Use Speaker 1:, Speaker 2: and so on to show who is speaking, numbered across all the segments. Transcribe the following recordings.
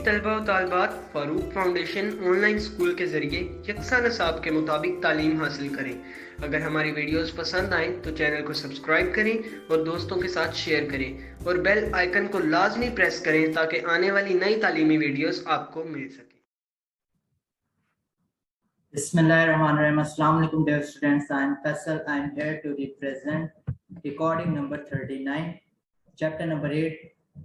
Speaker 1: तलबा और तालबात Farooq foundation online school के ज़रिए यकसा नसाब के मुताबिक तालीम हासिल करें। अगर हमारी वीडियोस पसंद आएँ तो चैनल को सब्सक्राइब करें और दोस्तों के साथ शेयर करें और बेल आइकन को लाजमी प्रेस करें ताकि आने वाली नई तालीमी वीडियोस आपको मिल सके।
Speaker 2: Bismillahirrahmanirrahim. Assalamu alaikum dear students. I am Faisal. I am here to represent recording number 39, chapter number 8,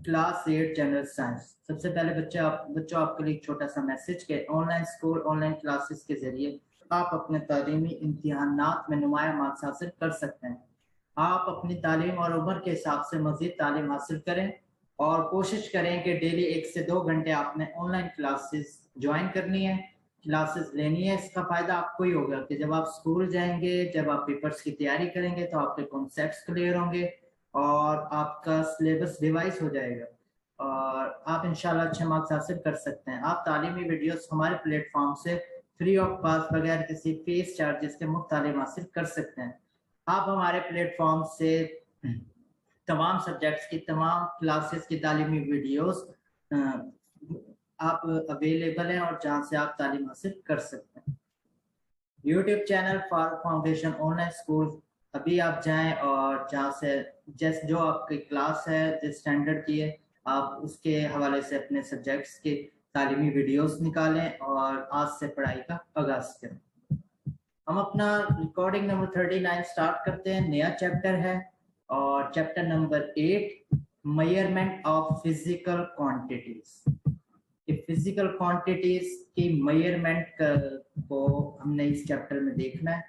Speaker 2: class 8 general science. सबसे पहले बच्चों आपके लिए एक छोटा सा मैसेज के ऑनलाइन स्कूल ऑनलाइन क्लासेस के जरिए आप अपने तालीमी इम्तिहानात में नुमाया मार्क्स हासिल कर सकते हैं। आप अपनी तालीम और उम्र के हिसाब से मज़ीद तालीम हासिल करें और कोशिश करें कि डेली 1 से 2 घंटे आपने ऑनलाइन क्लासेस ज्वाइन करनी है, क्लासेस लेनी है। इसका फायदा आपको ही होगा कि जब आप स्कूल जाएंगे, जब आप पेपर्स की तैयारी करेंगे तो आपके कॉन्सेप्ट्स क्लियर होंगे और आपका सिलेबस रिवाइज हो जाएगा और आप इंशाल्लाह अच्छे मार्क्स हासिल कर सकते हैं। आप तालीमी वीडियोस हमारे प्लेटफॉर्म से फ्री ऑफ कॉस्ट बगैर किसी फीस चार्जेस के मुफ्त तालीम हासिल कर सकते हैं। आप हमारे प्लेटफॉर्म से तमाम सब्जेक्ट्स की तमाम क्लासेस की तालीमी वीडियोस आप अवेलेबल हैं और जहां से आप तालीम हासिल कर सकते हैं। YouTube channel Farooq foundation online school, अभी आप जाएं और जहां से जैसे जो आपकी क्लास है जिस स्टैंडर्ड की है आप उसके हवाले से अपने सब्जेक्ट्स के तालीमी वीडियोस निकालें और आज से पढ़ाई का आगाज करें। हम अपना रिकॉर्डिंग नंबर 39 स्टार्ट करते हैं। नया चैप्टर है और chapter number 8, measurement of physical quantities. Physical quantities की मेजरमेंट को हमने इस चैप्टर में देखना है।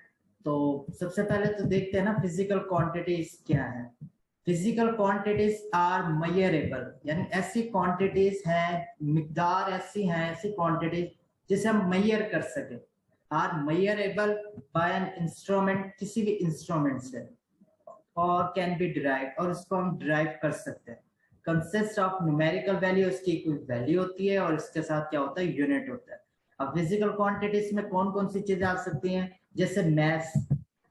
Speaker 2: तो सबसे पहले तो देखते हैं ना फिजिकल क्वांटिटीज क्या है। फिजिकल क्वांटिटीज आर मेजरेबल, यानी ऐसी क्वांटिटीज हैं, मिकदार ऐसी हैं, ऐसी क्वांटिटीज जिसे हम मेजर कर सके। Are measurable by an instrument, किसी भी इंस्ट्रूमेंट से, और कैन बी डिराइव, और इसको हम डिराइव कर सकते हैं। कंसिस्ट ऑफ न्यूमेरिकल वैल्यू, इसकी कोई वैल्यू होती है और इसके साथ क्या होता है, यूनिट होता है। अब फिजिकल क्वांटिटीज में कौन कौन सी चीजें आ सकती हैं, जैसे मैस,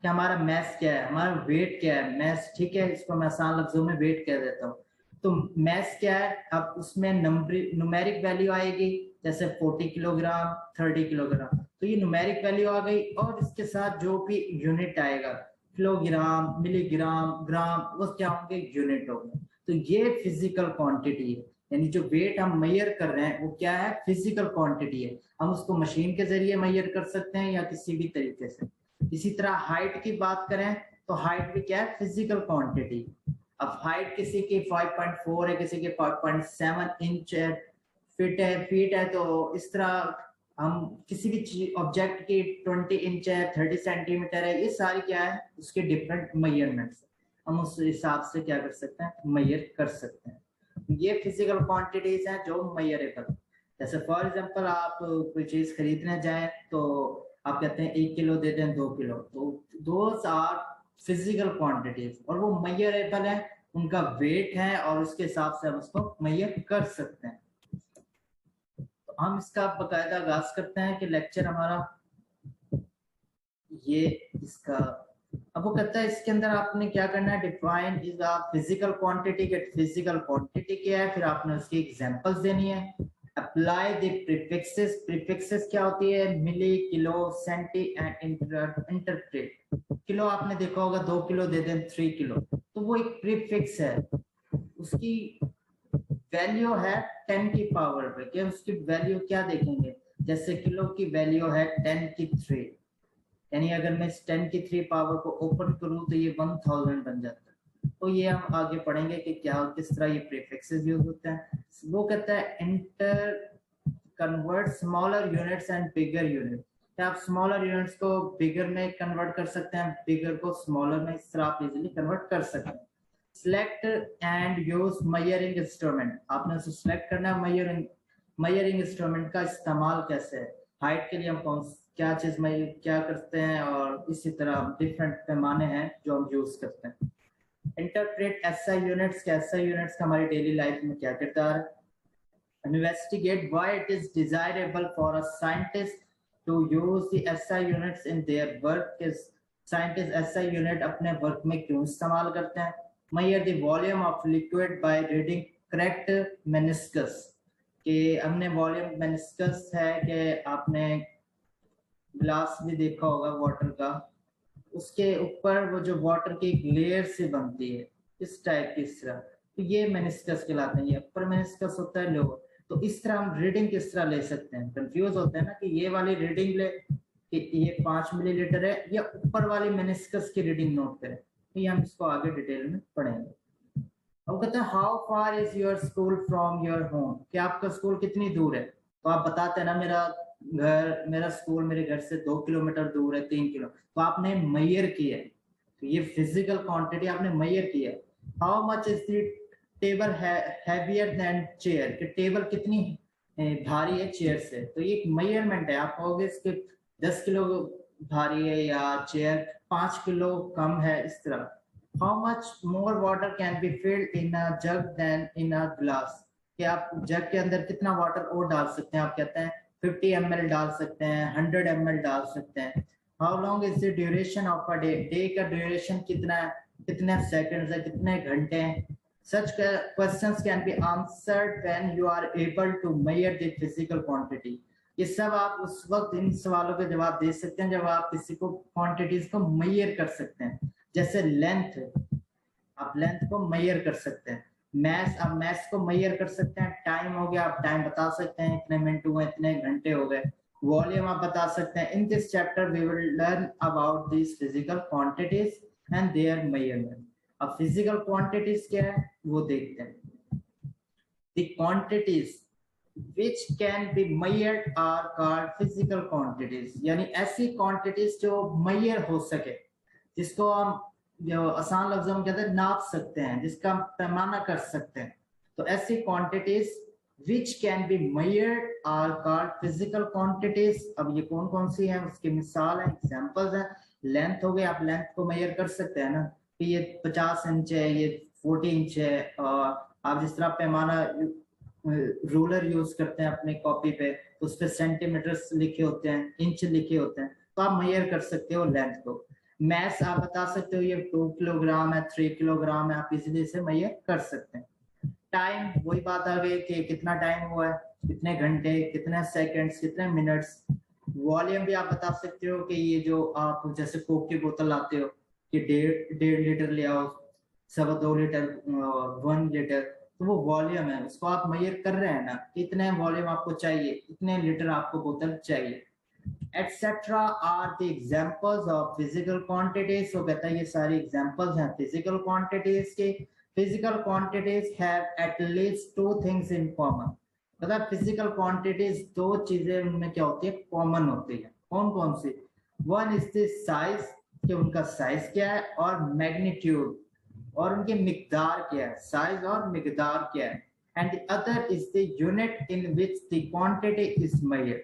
Speaker 2: कि हमारा मैस क्या है, हमारा वेट क्या है। मैस, ठीक है, इसको मैं आसान लफ्जों में वेट कह देता हूँ। तो मैस क्या है, अब उसमें न्यूमेरिक वैल्यू आएगी, जैसे 40 किलोग्राम, 30 किलोग्राम, तो ये न्यूमेरिक वैल्यू आ गई। और इसके साथ जो भी यूनिट आएगा, किलोग्राम, मिलीग्राम, ग्राम, वो क्या होंगे, यूनिट होंगे। तो ये फिजिकल क्वांटिटी है, यानी जो वेट हम मेजर कर रहे हैं वो क्या है, फिजिकल क्वांटिटी है। हम उसको मशीन के जरिए मेजर कर सकते हैं या किसी भी तरीके से। इसी तरह हाइट की बात करें तो हाइट भी क्या है, फिजिकल क्वांटिटी। अब हाइट किसी की 5.4 है, किसी की 5.7 इंच है, फीट है, तो इस तरह हम किसी भी ऑब्जेक्ट की 20 इंच है, 30 सेंटीमीटर है, ये सारी क्या है, उसके डिफरेंट मेजरमेंट्स, हम उस हिसाब से क्या कर सकते हैं, मेजर कर सकते हैं। ये फिजिकल क्वांटिटीज हैं जो मेजरेबल। जैसे फॉर एग्जांपल आप कोई चीज खरीदने जाएं तो आप कहते हैं 1 किलो दे दें, 2 किलो, तो दोस आर फिजिकल क्वांटिटीज और वो मेजरेबल है, उनका वेट है और उसके हिसाब से हम उसको मेजर कर सकते हैं। तो हम इसका बाकायदा आगाज करते हैं कि लेक्चर हमारा ये इसका, अब वो कहता है इसके अंदर आपने क्या करना है, define is a physical quantity, के फिजिकल क्वांटिटी क्या है, फिर आपने उसकी एग्जांपल्स देनी है। अप्लाई द प्रीफिक्सेस, प्रीफिक्सेस क्या होती है, milli, kilo, centi and interpret. Kilo आपने देखा होगा, 2 किलो दे दें, 3 किलो, तो वो एक प्रीफिक्स है, उसकी वैल्यू है 10 की पावर पे, कि उसकी वैल्यू क्या देखेंगे, जैसे किलो की वैल्यू है 10 की 3, यानी अगर मैं इस 10 की 3 पावर को ओपन करूं तो ये 1000 बन जाता है। तो ये हम आगे पढ़ेंगे कि क्या किस तरह ये प्रीफिक्सेस यूज होते हैं। वो कहता है inter convert smaller units and bigger unit, क्या आप स्मॉलर यूनिट्स को बिगर में कन्वर्ट कर सकते हैं, बिगर को स्मॉलर में, इस तरह आप इजीली कन्वर्ट कर सकते हैं। Select and use measuring instrument, आपने उसे सिलेक्ट करना है, मेजरिंग इंस्ट्रूमेंट का इस्तेमाल कैसे है, हाइट के लिए हम कौन क्या चीज में क्या करते हैं, और इसी तरह डिफरेंट पैमाने हैं जो हम यूज करते हैं। इंटरप्रेट एसआई यूनिट्स, के एसआई यूनिट्स का हमारी डेली लाइफ में क्या किरदार है। Investigate why it is desirable for a scientist to use the SI units in their work, scientist SI unit अपने वर्क में क्यों इस्तेमाल करते हैं। Measure the volume of liquid by reading correct meniscus, कि हमने वॉल्यूम मेनिस्कस है कि आपने ग्लास भी देखा होगा वाटर का, उसके ऊपर वो जो वाटर की एक लेयर से बनती है इस टाइप की, इस तरह, तो ये मेनिस्कस कहलाते हैं। ये अपर मेनिस्कस होता है, लोअर। तो इस तरह हम रीडिंग किस तरह ले सकते हैं, कंफ्यूज होते हैं ना कि ये वाली रीडिंग ले कि ये 5 मिलीलीटर है, या ऊपर वाली मेनिस्कस की रीडिंग नोट करें। तो ये हम इसको आगे डिटेल में पढ़ेंगे। अब कहते हैं how far is your school from your home, कि आपका स्कूल कितनी दूर है। तो आप बताते हैं ना मेरा स्कूल मेरे घर से 2 किलोमीटर दूर है, 3 किलो, तो आपने मेजर किया है, तो ये फिजिकल क्वांटिटी आपने मेजर किया। How much is the table heavier than chair, कि टेबल कितनी भारी है चेयर से, तो ये एक मेजरमेंट है। आप कहोगे इसके 10 किलो भारी है या चेयर 5 किलो कम है, इस तरह। How much more water can be filled in a jug than in a glass, कि आप जग के अंदर कितना वाटर और डाल सकते हैं। आप कहते हैं 50 ml डाल सकते हैं, 100 ml डाल सकते हैं। How long is the duration of a day, day का ड्यूरेशन कितना है, कितने सेकंड्स है, कितने घंटे हैं। Such questions can be answered when you are able to measure the physical quantity, ये सब आप उस वक्त इन सवालों के जवाब दे सकते हैं जब आप किसी को क्वांटिटीज को मेजर कर सकते हैं। जैसे लेंथ, आप लेंथ को मेजर कर सकते हैं। मैथ, आप मैथ्स को मेजर कर सकते हैं। टाइम हो गया, आप टाइम बता सकते हैं, इतने मिनट हुए, इतने घंटे हो गए। वॉल्यूम आप बता सकते हैं। In this chapter we will learn about this physical quantities and their measurement. अब फिजिकल क्वांटिटीज क्या है वो देखते हैं। The quantities which can be measured are called physical quantities, यानी ऐसी क्वांटिटीज जो मेजर हो सके, जिसको हम जो आसान लफ्जों में कहते हैं नाप सकते हैं, जिसका हम पैमाना कर सकते हैं, तो ऐसी quantities which can be measured are called physical quantities। अब ये कौन कौन सी हैं, उसकी मिसाल है, एग्जांपल्स हैं। लेंथ हो गई, आप लेंथ को मेजर कर सकते हैं ना कि ये 50 इंच है, ये 40 इंच है। और आप जिस तरह पैमाना रूलर यूज करते हैं अपने कॉपी पे, तो उस पर सेंटीमीटर्स लिखे होते हैं, इंच लिखे होते हैं, तो आप मेजर कर सकते हो लेंथ को। मैस आप बता सकते हो ये 2 किलोग्राम है, 3 किलोग्राम है, आप इजीली से मेजर कर सकते हैं। टाइम, वही बात आ गई कि कितना टाइम हुआ है, कितने घंटे, कितने सेकंड्स, कितने मिनट्स। वॉल्यूम भी आप बता सकते हो कि ये जो आप जैसे कोक की बोतल लाते हो कि 1.5 लीटर ले आओ, 2.25 लीटर, 1 लीटर, तो वो वॉल्यूम है, उसको आप मेजर कर रहे हैं ना, कितने वॉल्यूम आपको चाहिए, कितने लीटर आपको बोतल चाहिए, etcetera are the examples of physical quantities. तो कहता है ये सारी एग्जांपल्स हैं फिजिकल क्वांटिटीज के। Physical quantities have at least 2 things in common. मतलब फिजिकल क्वांटिटीज 2 चीजें उनमें क्या होती है, कॉमन होती है। कौन कौन सी? वन इज द साइज, कि उनका साइज क्या है, और मैग्नीट्यूड, और उनकी मिकदार क्या है, साइज और मिकदार क्या है। And the other is the unit in which the quantity is measured.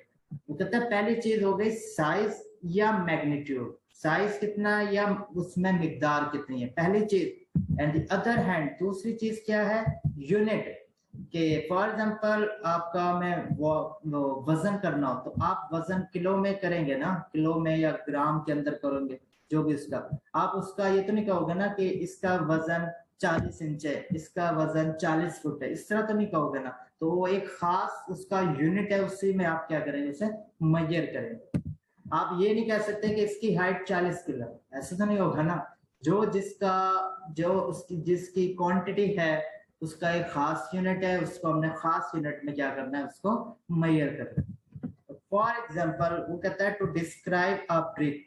Speaker 2: वो कहता है पहली चीज हो गई साइज या मैग्नीट्यूड, साइज कितना या उसमें मिकदार कितनी है, पहली चीज। एंड द अदर हैंड, दूसरी चीज क्या है, यूनिट, के फॉर एग्जांपल आपका मैं वजन करना हो, तो आप वजन किलो में करेंगे ना, किलो में या ग्राम के अंदर करोगे, जो भी उसका, आप उसका ये तो नहीं कहोगे ना कि इसका वजन 40 इंच है, इसका वजन 40 फुट है, इस तरह तो नहीं कहोगे ना। तो वो एक खास उसका यूनिट है, उसी में आप क्या करेंगे, उसे मेजर करेंगे। आप ये नहीं कह सकते कि इसकी हाइट 40 किलो, ऐसा तो नहीं होगा ना। जो उसकी जिसकी क्वांटिटी है उसका एक खास यूनिट है, उसको हमने खास यूनिट में क्या करना है, उसको मेजर करना है। फॉर एग्जाम्पल वो कहता है to describe a brick,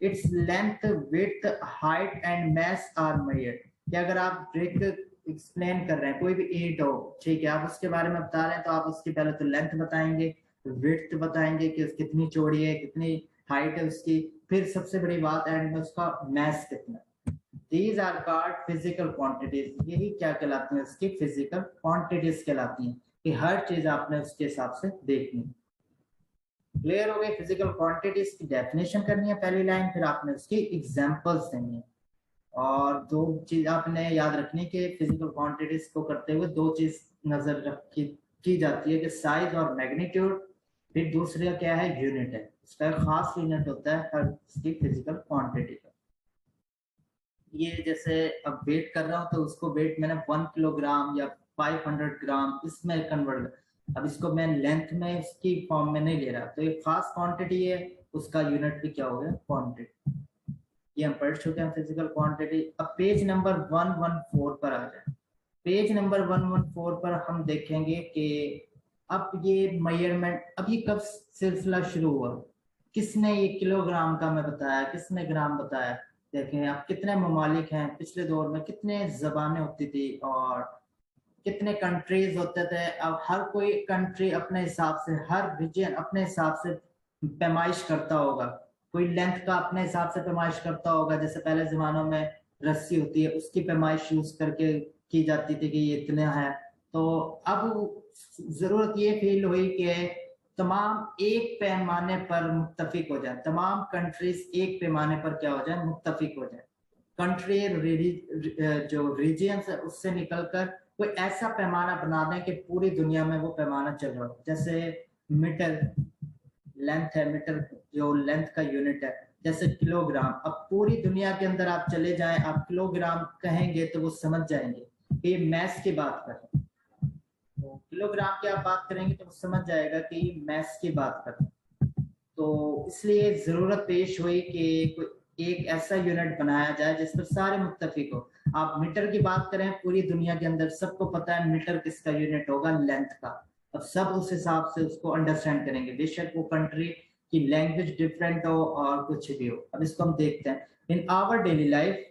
Speaker 2: its length, width, height and mass are measured. कि अगर आप ब्रिक एक्सप्लेन कर रहे हैं, कोई भी ईंट हो, ठीक है, आप उसके बारे में बता रहे हैं, तो आप उसकी पहले तो लेंथ बताएंगे, विड्थ बताएंगे कि कितनी चौड़ी है, कितनी हाइट है उसकी, फिर सबसे बड़ी बात एंड में उसका मास कितना। These are called physical quantities। यही क्या कहलाती हैं, उसकी फिजिकल क्वांटिटीज कहलाती हैं, कि हर चीज आपने उसके हिसाब से देखनी। क्लियर हो गई? फिजिकल क्वांटिटीज की डेफिनेशन करनी है पहली लाइन, फिर आपने उसकी एग्जांपल्स देनी है। और 2 चीज आपने याद रखनी कि फिजिकल क्वांटिटीज को करते हुए 2 चीज नजर रखी की जाती है, कि साइज और मैग्नीट्यूड, फिर दूसरा क्या है, यूनिट है, उसका खास यूनिट होता है हर उसकी फिजिकल क्वांटिटी का। ये जैसे अब वेट कर रहा हूँ, तो उसको वेट मैंने 1 किलोग्राम या 500 ग्राम इसमें कन्वर्ट, अब इसको मैं लेंथ में इसकी फॉर्म में नहीं ले रहा, तो ये खास क्वांटिटी है, उसका यूनिट भी क्या हो गया, क्वांटिटी। ये हम पढ़ चुके हैं फिजिकल क्वांटिटी। अब पेज नंबर 114 पर आ जाए। पेज नंबर 114 पर हम देखेंगे कि अब ये मेजरमेंट, अब ये कब सिलसिला शुरू हुआ, किसने ये किलोग्राम का मैं बताया, किसने ग्राम बताया। देखें अब कितने ममालिक हैं, पिछले दौर में कितने जबानें होती थी और कितने कंट्रीज होते थे। अब हर कोई कंट्री अपने हिसाब से, हर रीजन अपने हिसाब से पैमाइश करता होगा। कोई लेंथ का अपने हिसाब से पैमाइश करता होगा, जैसे पहले जमानों में रस्सी होती है उसकी पैमाइश यूज करके की जाती थी कि ये इतना है। तो अब जरूरत ये फील हुई कि तमाम एक पैमाने पर मुत्तफिक हो जाए, तमाम कंट्रीज एक पैमाने पर क्या हो जाए, मुत्तफिक हो जाए। कंट्री जो रीजियंस है उससे निकलकर कोई ऐसा पैमाना बना दें कि पूरी दुनिया में वो पैमाना चल रहा हो। जैसे मीटर लेंथ है, मीटर जो लेंथ का यूनिट है, जैसे किलोग्राम। अब पूरी दुनिया के अंदर आप चले जाएं, आप किलोग्राम कहेंगे तो वो समझ जाएंगे कि ये मैथ्स की बात कर रहे हैं। तो किलोग्राम की आप बात करेंगे तो वो समझ जाएगा कि ये मैथ्स की बात कर रहे हैं। तो इसलिए जरूरत पेश हुई कि कोई एक ऐसा यूनिट बनाया जाए जिस पर सारे मुत्तफिक हो। आप मीटर की बात करें, पूरी दुनिया के अंदर सबको पता है मीटर किसका यूनिट होगा, लेंथ का। अब सब उस हिसाब से उसको अंडरस्टैंड करेंगे, बेशक वो कंट्री की लैंग्वेज डिफरेंट हो और कुछ भी हो। अब इसको हम देखते हैं। इन आवर डेली लाइफ,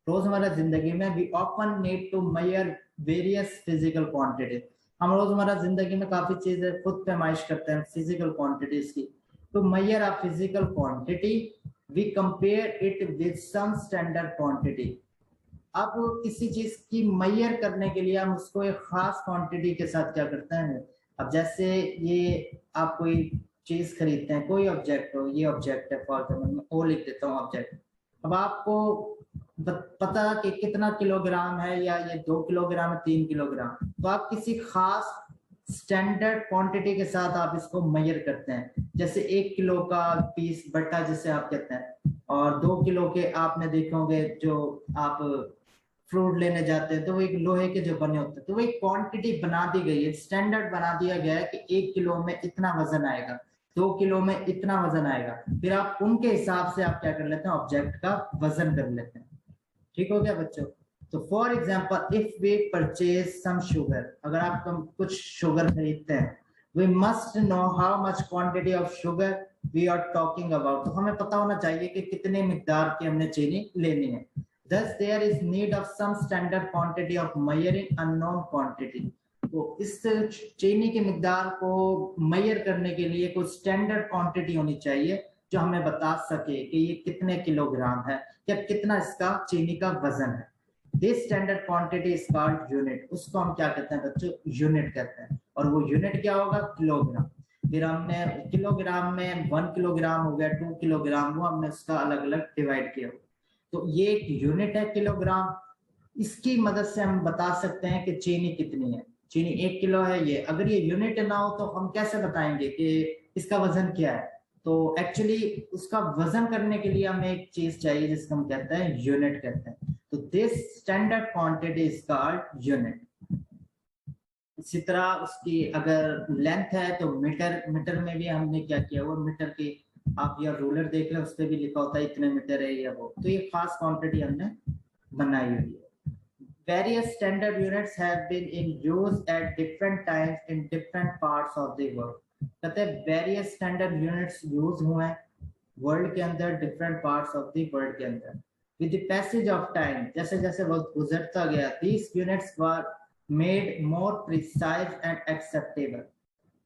Speaker 2: रोजमर्रा जिंदगी में, we often need to measure various physical quantities. हम रोजमर्रा जिंदगी में काफी चीजें खुद पैमाइश करते हैं फिजिकल क्वांटिटीज की। To measure a physical quantity, we compare it with some standard quantity. अब किसी चीज की मेजर करने के लिए हम उसको एक खास क्वांटिटी के साथ क्या करते हैं। अब जैसे ये आप कोई चीज खरीदते हैं, कोई ऑब्जेक्ट हो, ये ऑब्जेक्ट है, फॉर एग्जाम्पल मैं ओ लिख देता हूँ ऑब्जेक्ट। अब आपको पता कि कितना किलोग्राम है, या ये 2 किलोग्राम है, 3 किलोग्राम, तो आप किसी खास स्टैंडर्ड क्वांटिटी के साथ आप इसको मेजर करते हैं। जैसे 1 किलो का पीस बट्टा जिसे आप कहते हैं, और 2 किलो के आपने देखे होंगे जो आप फ्रूट लेने जाते हैं तो वो एक लोहे के जो बने होते हैं। तो वो एक क्वांटिटी बना दी गई है, स्टैंडर्ड बना दिया गया है कि 1 किलो में इतना वजन आएगा, 2 किलो में इतना वजन आएगा। फिर आप उनके हिसाब से आप क्या कर लेते हैं, ऑब्जेक्ट का वजन कर लेते हैं। ठीक हो गया बच्चों। तो for example if we purchase some sugar, अगर आप कुछ शुगर खरीदते हैं, we must know how much quantity of sugar we are talking about. तो हमें पता होना चाहिए कि कितने मिकदार की हमने चीनी लेनी है। Thus there is need of some standard quantity of measuring unknown quantity. तो इस चीनी की मिकदार को मेजर करने के लिए कोई स्टैंडर्ड क्वांटिटी होनी चाहिए जो हमें बता सके कि ये कितने किलोग्राम है या कितना इसका चीनी का वजन है। This standard quantity is called unit. उसको हम क्या कहते हैं बच्चों, यूनिट कहते हैं। और वो यूनिट क्या होगा, किलोग्राम। फिर हमने किलोग्राम में 1 किलोग्राम हो गया, 2 किलोग्राम, वो हमने उसका अलग अलग डिवाइड किया। तो ये एक यूनिट है किलोग्राम। इसकी मदद से हम बता सकते हैं कि चीनी कितनी है। चीनी 1 किलो है ये। अगर ये यूनिट ना हो तो हम कैसे बताएंगे कि इसका वजन क्या है। तो एक्चुअली उसका वजन करने के लिए हमें एक चीज चाहिए जिसको हम कहते हैं यूनिट कहते हैं। तो this standard quantity is called unit. इसी तरह उसकी अगर लेंथ है तो मीटर, मीटर में भी हमने क्या किया हुआ, मीटर की आप या रूलर देख रहे हैं उस पर भी लिखा होता है इतने मीटर है या वो। तो ये खास क्वांटिटी हमने बनाई हुई है। Various standard units have been in use at different times in different parts of the world. कहते हैं various standard units यूज हुए हैं वर्ल्ड के अंदर, different parts of the world के अंदर। With the passage of time, जैसे जैसे वक्त गुजरता गया, these units were made more precise and acceptable.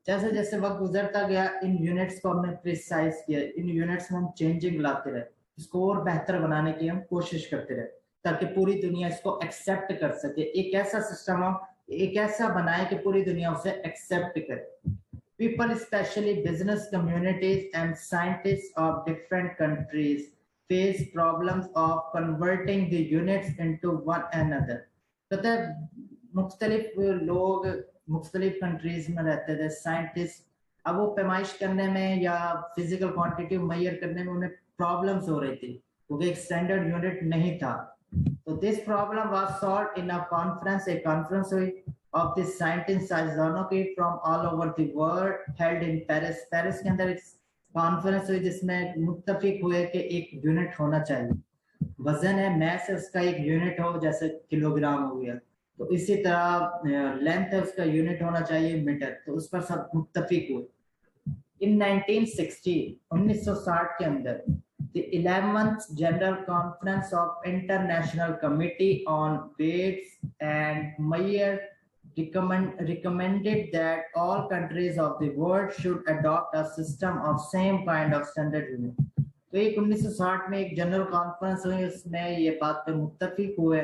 Speaker 2: जैसे जैसे वक्त गुजरता गया इन यूनिट्स को हमने प्रिसाइज किया, इन यूनिट्स में हम चेंजिंग लाते रहे, इसको और बेहतर बनाने की हम कोशिश करते रहे ताकि पूरी दुनिया इसको एक्सेप्ट कर सके। एक ऐसा सिस्टम हो, एक ऐसा बनाए कि पूरी दुनिया उसे एक्सेप्ट करे। People, especially business communities and scientists of different countries, face problems of converting the units into one another. कहते हैं मुख्तलिफ लोग मुख्तलिफ कंट्रीज में रहते थे, साइंटिस्ट, अब वो पैमाइश करने में या फिजिकल क्वांटिटी मेजर करने में उन्हें प्रॉब्लम्स हो रही थी क्योंकि एक स्टैंडर्ड यूनिट नहीं था। तो this problem was solved in a conference, एक कॉन्फ्रेंस हुई of the scientists साइंसदानों from all over the world held in Paris. Paris के अंदर एक कॉन्फ्रेंस हुई जिसमें मुत्तफिक हुए कि एक यूनिट होना चाहिए, वजन है, मैस है, उसका एक यूनिट हो, जैसे किलोग्राम हो गया, तो इसी तरह लेंथ है, उसका यूनिट होना चाहिए मीटर, तो उस पर सब मुत्तफिक हुए। इन 1960 के अंदर the 11th General Conference of International Committee on Weights and Measures recommended that all countries of the world should adopt a system of same kind of standard unit. तो एक 1960 में एक जनरल कॉन्फ्रेंस हुई, उसमें ये बात पे मुत्तफिक हुए,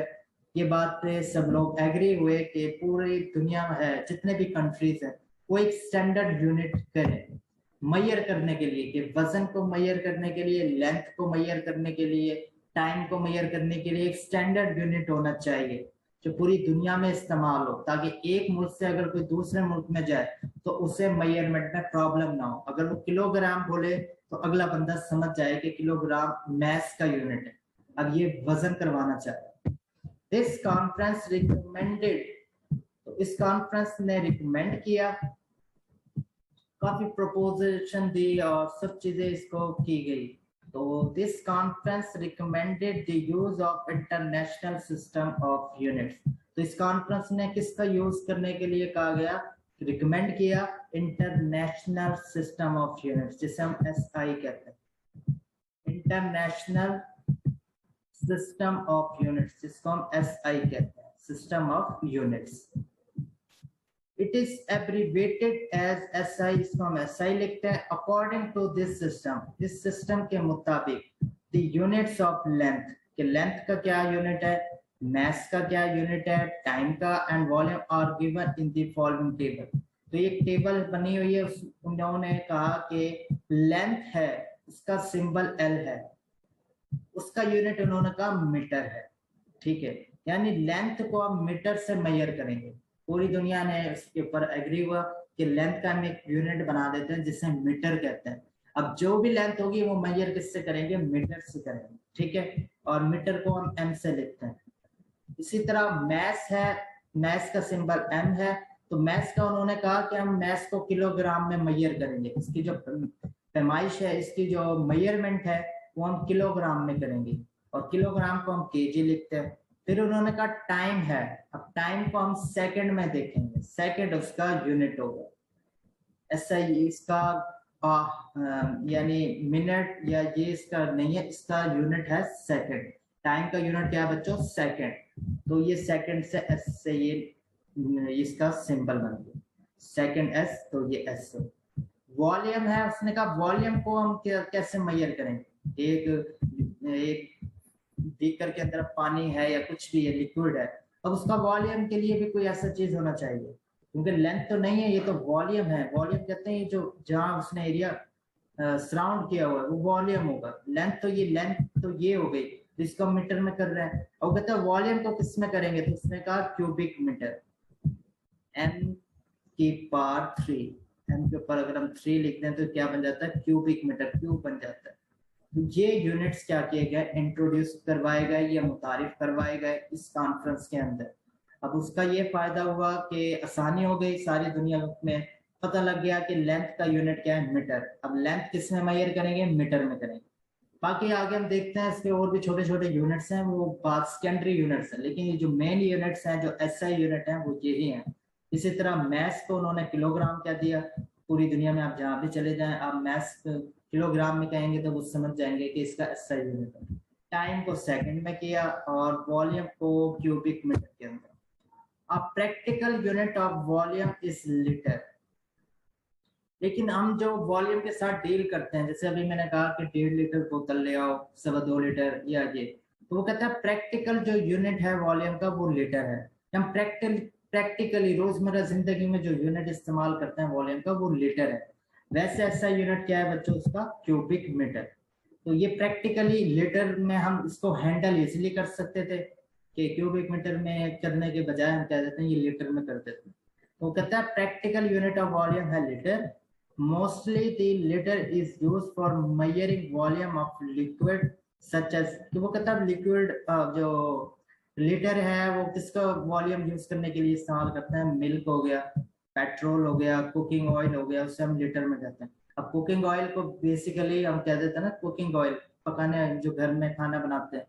Speaker 2: ये बात पे सब लोग एग्री हुए कि पूरी दुनिया है जितने भी कंट्रीज हैं वो एक स्टैंडर्ड यूनिट करें मेजर करने के लिए, कि वजन को मेजर करने के लिए, लेंथ को मेजर करने के लिए, टाइम को मेजर करने के लिए एक स्टैंडर्ड यूनिट होना चाहिए जो पूरी दुनिया में इस्तेमाल हो, ताकि एक मुल्क से अगर कोई दूसरे मुल्क में जाए तो उसे मेजरमेंट में प्रॉब्लम ना हो। अगर वो किलोग्राम बोले तो अगला बंदा समझ जाए कि किलोग्राम मैस का यूनिट है, अब ये वजन करवाना चाहे। दिस कॉन्फ्रेंस रिकमेंडेड, तो इस कॉन्फ्रेंस ने रिकमेंड किया, काफी प्रपोजिशन दी और सब चीजें इसको की गई। तो this conference recommended the use of international system of units. तो इस कॉन्फ्रेंस ने किसका यूज करने के लिए कहा गया, रिकमेंड किया इंटरनेशनल सिस्टम ऑफ यूनिट्स, जिसे हम एसआई कहते हैं, इंटरनेशनल सिस्टम ऑफ यूनिट्स, जिसको हम एसआई कहते हैं, system of units. It is abbreviated as SI, इसको हम SI लिखते हैं। According to this system, इस सिस्टम के मुताबिक the units of length, कि लेंथ का क्या यूनिट है, मैस का क्या यूनिट है, टाइम का and volume are given in the following table. तो एक टेबल बनी हुई है, उन्होंने कहा कि लेंथ है, उसका सिंबल L है, उसका यूनिट उन्होंने कहा मीटर है, ठीक है, यानी लेंथ को हम मीटर से मेजर करेंगे। पूरी दुनिया ने इसके ऊपर एग्री हुआ कि लेंथ का हम एक यूनिट बना देते हैं जिसे मीटर कहते हैं। अब जो भी लेंथ होगी वो मेजर किससे करेंगे, मीटर से करेंगे, ठीक है, और मीटर को हम m से लिखते हैं। इसी तरह मैस है, मैस का सिंबल m है, तो मैस का उन्होंने कहा कि हम मैस को किलोग्राम में मेजर करेंगे, इसकी जो पैमाइश है, इसकी जो मेजरमेंट है वो हम किलोग्राम में करेंगे, और किलोग्राम को हम केजी लिखते हैं। फिर उन्होंने कहा टाइम है, अब टाइम को हम सेकंड में देखेंगे, सेकंड उसका यूनिट होगा, ऐसा ही इसका यानी मिनट या ये इसका नहीं है, इसका यूनिट है सेकंड। टाइम का यूनिट क्या है बच्चों, सेकंड, तो ये सेकंड से एस से ये इसका सिंबल बन गया, सेकंड एस, तो ये एस। वॉल्यूम है, उसने कहा वॉल्यूम को हम कैसे मेजर करेंगे, एक बीकर के अंदर पानी है या कुछ भी है, लिक्विड है, अब उसका वॉल्यूम के लिए भी कोई ऐसा चीज होना चाहिए, क्योंकि लेंथ तो नहीं है, ये तो वॉल्यूम है। वॉल्यूम कहते हैं जो जहां उसने एरिया सराउंड किया हुआ है वो वॉल्यूम होगा। लेंथ तो ये लेंथ तो ये हो गई, तो इसको मीटर में कर रहे हैं। और कहते हैं वॉल्यूम को किस में करेंगे, तो उसने कहा क्यूबिक मीटर, m की पावर 3, m के ऊपर अगर हम 3 लिखते हैं तो क्या बन जाता है, क्यूबिक मीटर, क्यूब बन जाता है। ये यूनिट्स क्या किए गए, इंट्रोड्यूस करवाए गए या मुतारिफ करवाए गए इस कॉन्फ्रेंस के अंदर। अब उसका ये फायदा हुआ कि आसानी हो गई, सारी दुनिया में पता लग गया कि लेंथ का यूनिट क्या है, मीटर। अब लेंथ किस में मेजर करेंगे, मीटर में करेंगे। बाकी आगे हम देखते हैं इसके और भी छोटे छोटे यूनिट्स हैं, वो बात सेकेंडरी यूनिट्स हैं, लेकिन ये जो मेन यूनिट्स हैं, जो एसआई यूनिट हैं, वो यही हैं। इसी तरह मैस को उन्होंने किलोग्राम क्या दिया, पूरी दुनिया में आप जहाँ भी चले जाएं, आप मैस किलोग्राम में कहेंगे तो वो समझ जाएंगे कि इसका एसआई यूनिट है। टाइम को सेकंड में किया और वॉल्यूम को क्यूबिक मीटर के अंदर। अब practical unit of volume is litre, लेकिन हम जो वॉल्यूम के साथ डील करते हैं, जैसे अभी मैंने कहा कि 1.5 लीटर बोतल ले आओ, 2.25 लीटर या ये, तो वो कहता है प्रैक्टिकल जो यूनिट है वॉल्यूम का वो लीटर है। हम प्रैक्टिकली रोजमर्रा जिंदगी में जो यूनिट इस्तेमाल करते हैं वॉल्यूम का वो लीटर है। वैसे ऐसा यूनिट क्या है बच्चों, उसका क्यूबिक मीटर। तो ये प्रैक्टिकली लीटर में हम इसको हैंडल इजिली कर सकते थे कि क्यूबिक मीटर में करने के बजाय हम कह देते हैं ये लीटर में कर देते हैं। तो कहता है प्रैक्टिकल यूनिट ऑफ वॉल्यूम है litre. Mostly the litre is used for measuring volume of liquid such as, कि वो कहता है लिक्विड जो लीटर है वो किसका वॉल्यूम यूज करने के लिए इस्तेमाल करते हैं? मिल्क हो गया, पेट्रोल हो गया, कुकिंग ऑयल हो गया, उससे हम लीटर में कहते हैं। अब कुकिंग ऑयल को बेसिकली हम कह देते हैं ना, कुकिंग ऑयल पकाने जो घर में खाना बनाते हैं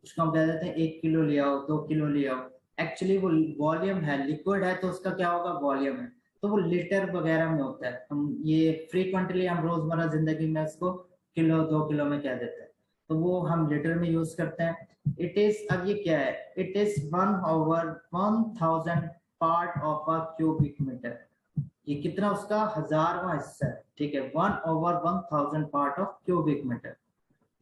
Speaker 2: उसको हम कह देते हैं 1 किलो ले आओ, 2 किलो ले आओ। एक्चुअली वो वॉल्यूम है, लिक्विड है तो उसका क्या होगा? वॉल्यूम है, तो वो लीटर वगैरह में होता है। हम ये फ्रीक्वेंटली हम रोजमर्रा जिंदगी में उसको किलो 2 किलो में कह देते हैं, तो वो हम लीटर में यूज करते हैं। इट इज, अब ये क्या है? It is 1/1000 part of a cubic metre. ये कितना उसका 1000वां हिस्सा है, ठीक है, 1/1000 part of cubic metre.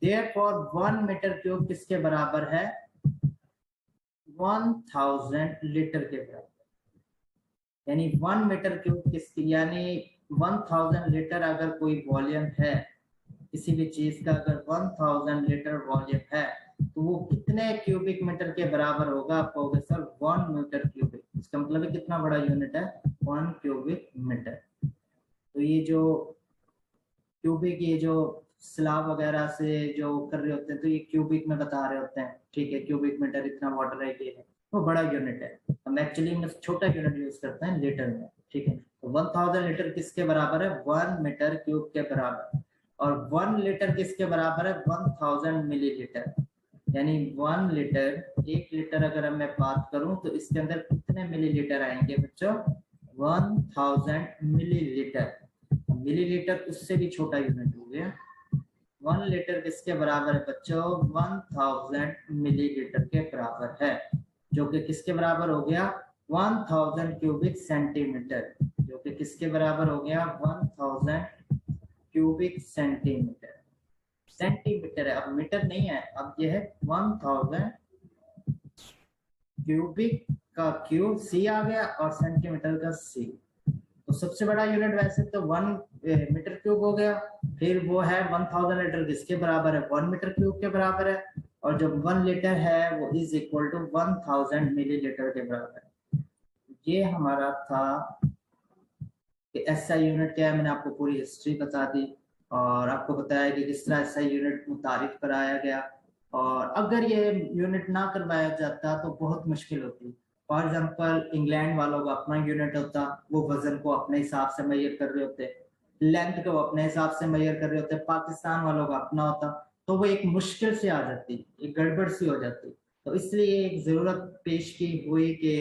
Speaker 2: Therefore 1 metre cube किसके बराबर है? 1000 लीटर के बराबर। यानी 1 मीटर क्यूब किसकी, यानी 1000 लीटर अगर कोई वॉल्यूम है किसी भी चीज का, अगर 1000 लीटर वॉल्यूम है तो वो कितने क्यूबिक मीटर के बराबर होगा? आप कहोगे सर 1 मीटर क्यूबिक। इसका मतलब है कितना बड़ा यूनिट है? 1 क्यूबिक मीटर। तो ये जो क्यूबिक, ये जो स्लाब वगैरह से जो कर रहे होते हैं तो ये क्यूबिक में बता रहे होते हैं, ठीक है, क्यूबिक मीटर इतना वाटर है, ये है, वो बड़ा यूनिट है। हम एक्चुअली में छोटा यूनिट यूज करते हैं लीटर में, ठीक है। तो 1000 लीटर किसके बराबर है? 1 मीटर क्यूब के बराबर। और 1 लीटर किसके बराबर है? 1000 मिलीलीटर। यानी 1 लीटर, 1 लीटर अगर मैं बात करूं तो इसके अंदर कितने मिलीलीटर आएंगे बच्चों? 1000 मिलीलीटर। मिलीलीटर उससे भी छोटा यूनिट हो गया। 1 लीटर किसके बराबर है बच्चों? 1000 मिलीलीटर के बराबर है, जो कि किसके बराबर हो गया? 1000 क्यूबिक सेंटीमीटर, जो कि किसके बराबर हो गया? 1000 क्यूबिक सेंटीमीटर। सेंटीमीटर है, अब मीटर नहीं है, अब ये है 1000 क्यूबिक का क्यूब, सी आ गया, और सेंटीमीटर का सी। तो सबसे बड़ा यूनिट वैसे तो 1 मीटर क्यूब हो गया, फिर वो है 1000 लीटर किसके बराबर है? 1 मीटर क्यूब के बराबर है, और जो 1 लीटर है वो इज इक्वल टू 1000 मिलीलीटर के बराबर है। ये हमारा था कि एसआई यूनिट क्या है, मैंने आपको पूरी हिस्ट्री बता दी और आपको बताया कि किस तरह एसआई यूनिट मुतारिफ कराया गया। और अगर ये यूनिट ना करवाया जाता तो बहुत मुश्किल होती। फॉर एग्जांपल इंग्लैंड वालों का अपना यूनिट होता, वो वजन को अपने हिसाब से मेजर कर रहे होते, लेंथ को अपने हिसाब से मेजर कर रहे होते, पाकिस्तान वालों का अपना होता, तो वो एक मुश्किल से आ जाती, एक गड़बड़ सी हो जाती। तो इसलिए एक जरूरत पेश की हुई कि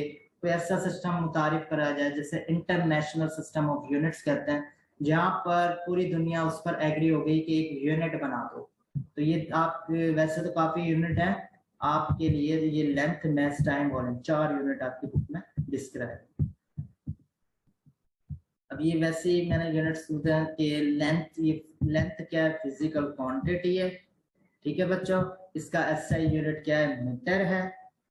Speaker 2: कोई ऐसा सिस्टम मुतारिफ कराया जाए जैसे इंटरनेशनल सिस्टम ऑफ यूनिट्स कहते हैं, जहाँ पर पूरी दुनिया उस पर एग्री हो गई कि एक यूनिट बना दो। तो ये आप वैसे तो काफी यूनिट है आपके लिए, ये length, mass, time, volume, 4 unit आपकी बुक में डिस्क्राइब। अब ये वैसे ही मैंने यूनिट्स कि लेंथ, ये लेंथ क्या है? फिजिकल क्वांटिटी है, ठीक है बच्चों। इसका एसआई यूनिट क्या है? मीटर है।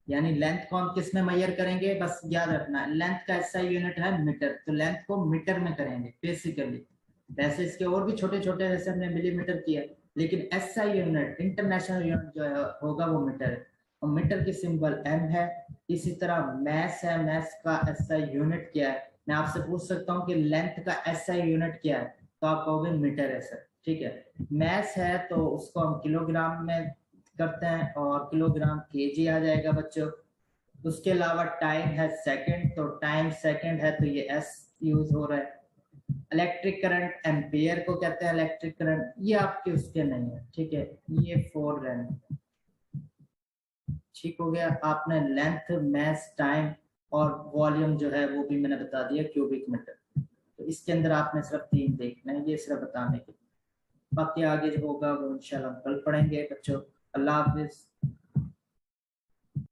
Speaker 2: यानी लेंथ को हम किस में मेजर करेंगे? बस याद रखना, लेंथ का एसआई यूनिट है मीटर, तो लेंथ को मीटर में करेंगे बेसिकली। वैसे इसके और भी छोटे छोटे, जैसे हमने मिलीमीटर किया, लेकिन एसआई यूनिट, इंटरनेशनल यूनिट जो है होगा वो मीटर है, और मीटर की सिंबल एम है। इसी तरह मैस है, मैस का एसआई यूनिट क्या है? मैं आपसे पूछ सकता हूँ कि लेंथ का एसआई यूनिट क्या है, तो आप कहोगे मीटर है सर, ठीक है। मैस है तो उसको हम किलोग्राम में करते हैं, और किलोग्राम केजी आ जाएगा बच्चों। उसके अलावा टाइम है सेकंड, तो टाइम सेकंड है तो ये एस यूज हो रहा है। इलेक्ट्रिक करंट एम्पियर को कहते हैं, इलेक्ट्रिक करंट, ये आपके उसके नहीं है, ठीक है, ये 4 रैंड। ठीक हो गया, आपने लेंथ, मैस, टाइम और वॉल्यूम जो है वो भी मैंने बता दिया क्यूबिक मीटर। तो इसके अंदर आपने सिर्फ 3 देखना है, ये सिर्फ बताने के, बाकी आगे जो होगा वो इंशाल्लाह कल पढ़ेंगे बच्चों। अल्लाह हाफिज।